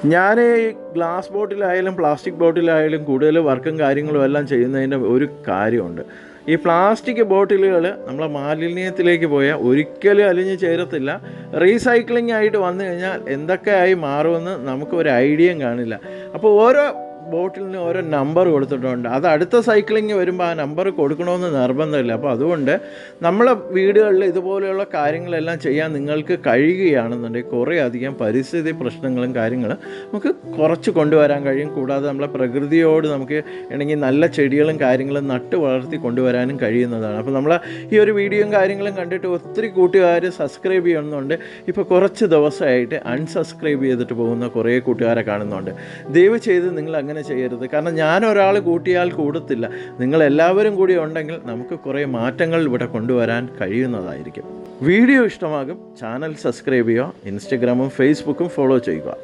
ഞാൻ ഈ glass ബോട്ടിലായാലും plastic ബോട്ടിലായാലും കൂടുതൽ വർക്കും കാര്യങ്ങളും എല്ലാം ചെയ്യുന്നതിൻ്റെ ഒരു കാര്യമുണ്ട്. ഈ പ്ലാസ്റ്റിക് ബോട്ടിലുകൾ നമ്മളെ മാലിന്യത്തിലേക്ക് പോയാൽ ഒരിക്കലും അലിഞ്ഞ് ചേരത്തില്ല. റീസൈക്ലിംഗ് ആയിട്ട് വന്നു കഴിഞ്ഞാൽ എന്തൊക്കെയായി മാറുമെന്ന് നമുക്കൊരു ഐഡിയയും കാണില്ല. അപ്പോൾ ഓരോ ബോട്ടിലിന് ഓരോ നമ്പർ കൊടുത്തിട്ടുണ്ട്. അത് അടുത്ത സൈക്ലിങ് വരുമ്പോൾ ആ നമ്പർ കൊടുക്കണമെന്ന് നിർബന്ധമില്ല. അപ്പോൾ അതുകൊണ്ട് നമ്മളെ വീടുകളിൽ ഇതുപോലെയുള്ള കാര്യങ്ങളെല്ലാം ചെയ്യാൻ നിങ്ങൾക്ക് കഴിയുകയാണെന്നുണ്ടെങ്കിൽ കുറേ അധികം പരിസ്ഥിതി പ്രശ്നങ്ങളും കാര്യങ്ങളും നമുക്ക് കുറച്ച് കൊണ്ടുവരാൻ കഴിയും. കൂടാതെ നമ്മളെ പ്രകൃതിയോട് നമുക്ക് ഇണങ്ങി നല്ല ചെടികളും കാര്യങ്ങളും നട്ട് വളർത്തി കൊണ്ടുവരാനും കഴിയുന്നതാണ്. അപ്പോൾ നമ്മൾ ഈ ഒരു വീഡിയോയും കാര്യങ്ങളും കണ്ടിട്ട് ഒത്തിരി കൂട്ടുകാർ സബ്സ്ക്രൈബ് ചെയ്യുന്നുണ്ട്. ഇപ്പോൾ കുറച്ച് ദിവസമായിട്ട് അൺസബ്സ്ക്രൈബ് ചെയ്തിട്ട് പോകുന്ന കുറേ കൂട്ടുകാരെ കാണുന്നുണ്ട്. ദയവ് ചെയ്ത് നിങ്ങൾ അങ്ങനെ ചെയ്യരുത്. കാരണം ഞാൻ ഒരാൾ കൂട്ടിയാൽ കൂടത്തില്ല. നിങ്ങളെല്ലാവരും കൂടി ഉണ്ടെങ്കിൽ നമുക്ക് കുറേ മാറ്റങ്ങൾ ഇവിടെ കൊണ്ടുവരാൻ കഴിയുന്നതായിരിക്കും. വീഡിയോ ഇഷ്ടമാകും. ചാനൽ സബ്സ്ക്രൈബ് ചെയ്യുക. ഇൻസ്റ്റഗ്രാമും ഫേസ്ബുക്കും ഫോളോ ചെയ്യുക.